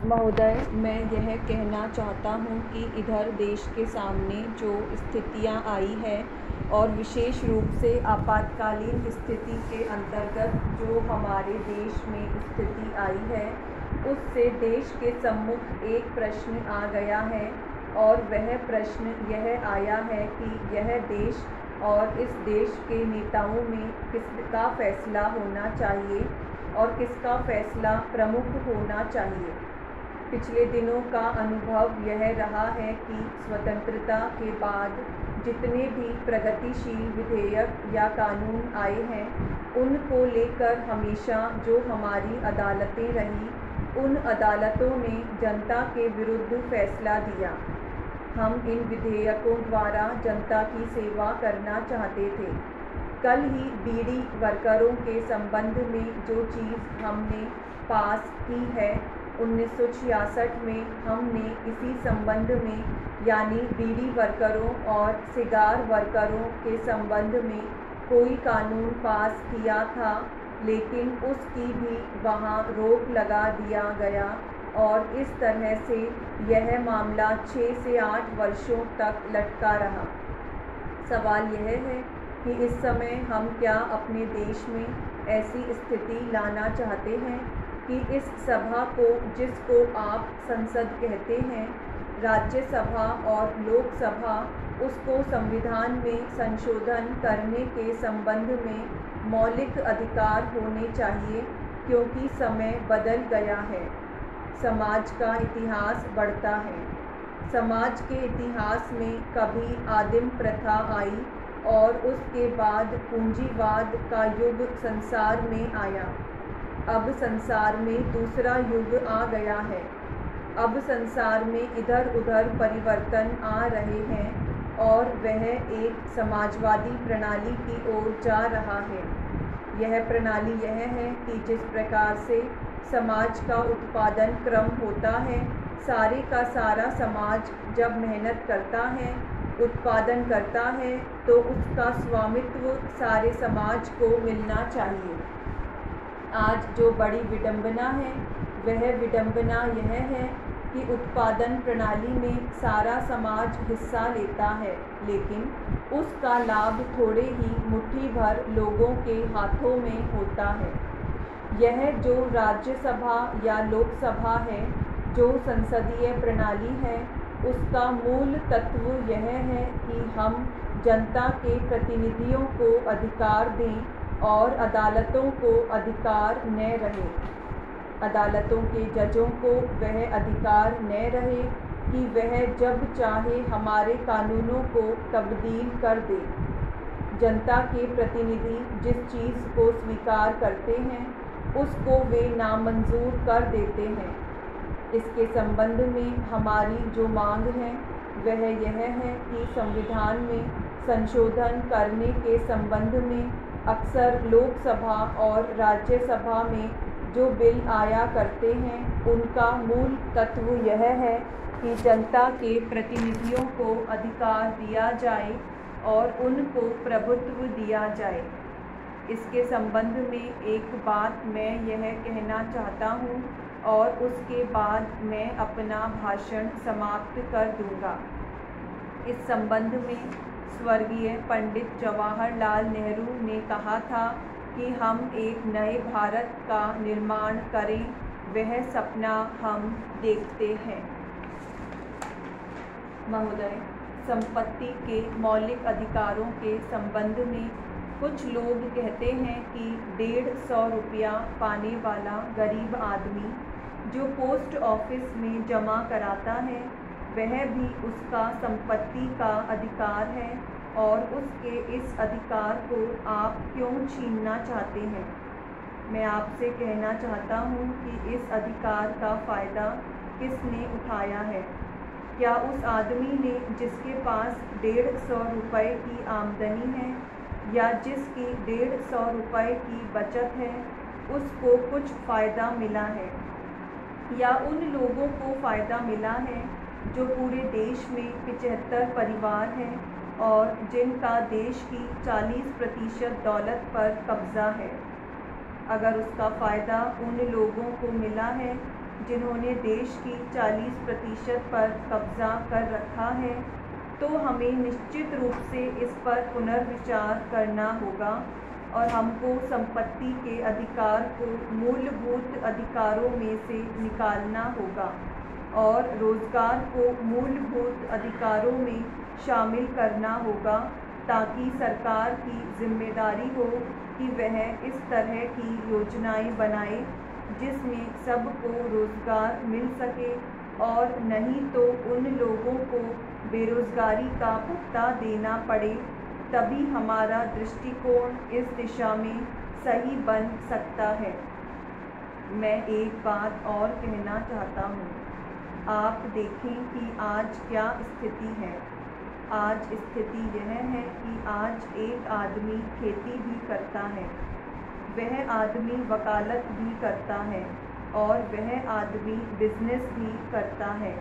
महोदय, मैं यह कहना चाहता हूँ कि इधर देश के सामने जो स्थितियाँ आई हैं और विशेष रूप से आपातकालीन स्थिति के अंतर्गत जो हमारे देश में स्थिति आई है, उससे देश के सम्मुख एक प्रश्न आ गया है और वह प्रश्न यह आया है कि यह देश और इस देश के नेताओं में किसका फैसला होना चाहिए और किसका फैसला प्रमुख होना चाहिए। पिछले दिनों का अनुभव यह रहा है कि स्वतंत्रता के बाद जितने भी प्रगतिशील विधेयक या कानून आए हैं, उनको लेकर हमेशा जो हमारी अदालतें रही, उन अदालतों ने जनता के विरुद्ध फैसला दिया। हम इन विधेयकों द्वारा जनता की सेवा करना चाहते थे। कल ही बीड़ी वर्करों के संबंध में जो चीज़ हमने पास की है, 1966 में हमने इसी संबंध में यानी बीड़ी वर्करों और सिगार वर्करों के संबंध में कोई कानून पास किया था, लेकिन उसकी भी वहाँ रोक लगा दिया गया और इस तरह से यह मामला 6 से 8 वर्षों तक लटका रहा। सवाल यह है कि इस समय हम क्या अपने देश में ऐसी स्थिति लाना चाहते हैं कि इस सभा को, जिसको आप संसद कहते हैं, राज्यसभा और लोकसभा, उसको संविधान में संशोधन करने के संबंध में मौलिक अधिकार होने चाहिए, क्योंकि समय बदल गया है। समाज का इतिहास बढ़ता है। समाज के इतिहास में कभी आदिम प्रथा आई और उसके बाद पूंजीवाद का युग संसार में आया। अब संसार में दूसरा युग आ गया है। अब संसार में इधर उधर परिवर्तन आ रहे हैं और वह एक समाजवादी प्रणाली की ओर जा रहा है। यह प्रणाली यह है कि जिस प्रकार से समाज का उत्पादन क्रम होता है, सारे का सारा समाज जब मेहनत करता है, उत्पादन करता है, तो उसका स्वामित्व सारे समाज को मिलना चाहिए। आज जो बड़ी विडंबना है, वह विडंबना यह है कि उत्पादन प्रणाली में सारा समाज हिस्सा लेता है, लेकिन उसका लाभ थोड़े ही मुट्ठी भर लोगों के हाथों में होता है। यह जो राज्यसभा या लोकसभा है, जो संसदीय प्रणाली है, उसका मूल तत्व यह है कि हम जनता के प्रतिनिधियों को अधिकार दें और अदालतों को अधिकार न रहे। अदालतों के जजों को वह अधिकार न रहे कि वह जब चाहे हमारे कानूनों को तब्दील कर दे। जनता के प्रतिनिधि जिस चीज़ को स्वीकार करते हैं, उसको वे नामंजूर कर देते हैं। इसके संबंध में हमारी जो मांग है, वह यह है कि संविधान में संशोधन करने के संबंध में अक्सर लोकसभा और राज्यसभा में जो बिल आया करते हैं, उनका मूल तत्व यह है कि जनता के प्रतिनिधियों को अधिकार दिया जाए और उनको प्रभुत्व दिया जाए। इसके संबंध में एक बात मैं यह कहना चाहता हूँ और उसके बाद मैं अपना भाषण समाप्त कर दूँगा। इस संबंध में स्वर्गीय पंडित जवाहरलाल नेहरू ने कहा था कि हम एक नए भारत का निर्माण करें, वह सपना हम देखते हैं। महोदय, संपत्ति के मौलिक अधिकारों के संबंध में कुछ लोग कहते हैं कि 150 रुपया पाने वाला गरीब आदमी जो पोस्ट ऑफिस में जमा कराता है, वह भी उसका संपत्ति का अधिकार है और उसके इस अधिकार को आप क्यों छीनना चाहते हैं। मैं आपसे कहना चाहता हूँ कि इस अधिकार का फ़ायदा किसने उठाया है? क्या उस आदमी ने जिसके पास 150 रुपये की आमदनी है या जिसकी 150 रुपये की बचत है, उसको कुछ फ़ायदा मिला है? या उन लोगों को फ़ायदा मिला है जो पूरे देश में 75 परिवार हैं और जिनका देश की 40% दौलत पर कब्ज़ा है? अगर उसका फ़ायदा उन लोगों को मिला है, जिन्होंने देश की 40% पर कब्ज़ा कर रखा है, तो हमें निश्चित रूप से इस पर पुनर्विचार करना होगा और हमको संपत्ति के अधिकार को मूलभूत अधिकारों में से निकालना होगा और रोज़गार को मूलभूत अधिकारों में शामिल करना होगा, ताकि सरकार की जिम्मेदारी हो कि वह इस तरह की योजनाएं बनाए जिसमें सबको रोज़गार मिल सके, और नहीं तो उन लोगों को बेरोज़गारी का भत्ता देना पड़े। तभी हमारा दृष्टिकोण इस दिशा में सही बन सकता है। मैं एक बात और कहना चाहता हूँ। आप देखें कि आज क्या स्थिति है। आज स्थिति यह है कि आज एक आदमी खेती भी करता है, वह आदमी वकालत भी करता है और वह आदमी बिजनेस भी करता है।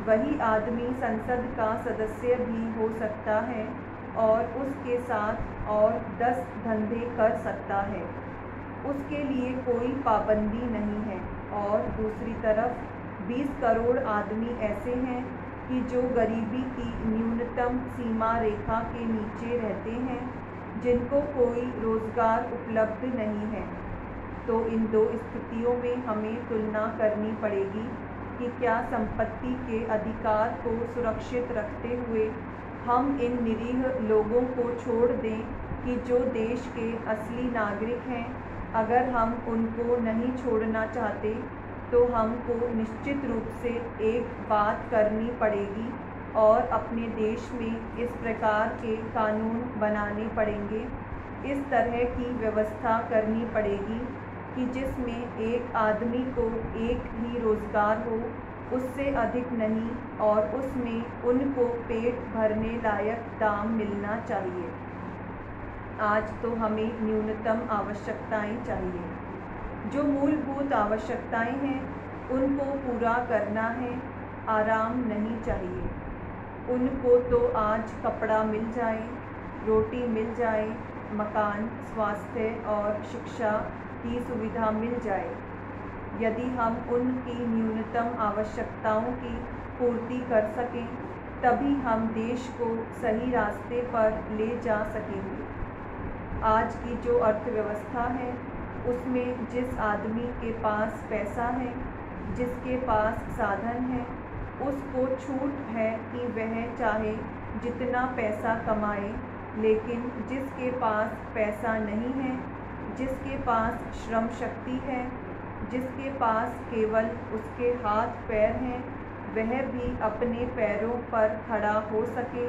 वही आदमी संसद का सदस्य भी हो सकता है और उसके साथ और 10 धंधे कर सकता है। उसके लिए कोई पाबंदी नहीं है। और दूसरी तरफ 20 करोड़ आदमी ऐसे हैं कि जो गरीबी की न्यूनतम सीमा रेखा के नीचे रहते हैं, जिनको कोई रोज़गार उपलब्ध नहीं है। तो इन दो स्थितियों में हमें तुलना करनी पड़ेगी कि क्या संपत्ति के अधिकार को सुरक्षित रखते हुए हम इन निरीह लोगों को छोड़ दें कि जो देश के असली नागरिक हैं। अगर हम उनको नहीं छोड़ना चाहते तो हमको निश्चित रूप से एक बात करनी पड़ेगी और अपने देश में इस प्रकार के कानून बनाने पड़ेंगे, इस तरह की व्यवस्था करनी पड़ेगी कि जिसमें एक आदमी को एक ही रोज़गार हो, उससे अधिक नहीं, और उसमें उनको पेट भरने लायक दाम मिलना चाहिए। आज तो हमें न्यूनतम आवश्यकताएं चाहिए। जो मूलभूत आवश्यकताएं हैं उनको पूरा करना है, आराम नहीं चाहिए। उनको तो आज कपड़ा मिल जाए, रोटी मिल जाए, मकान, स्वास्थ्य और शिक्षा की सुविधा मिल जाए। यदि हम उनकी न्यूनतम आवश्यकताओं की पूर्ति कर सकें, तभी हम देश को सही रास्ते पर ले जा सकेंगे। आज की जो अर्थव्यवस्था है उसमें जिस आदमी के पास पैसा है, जिसके पास साधन है, उसको छूट है कि वह चाहे जितना पैसा कमाए, लेकिन जिसके पास पैसा नहीं है, जिसके पास श्रम शक्ति है, जिसके पास केवल उसके हाथ पैर हैं, वह भी अपने पैरों पर खड़ा हो सके,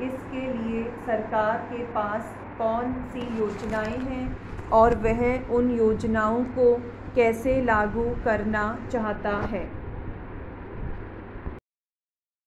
इसके लिए सरकार के पास कौन सी योजनाएं हैं और वह उन योजनाओं को कैसे लागू करना चाहता है।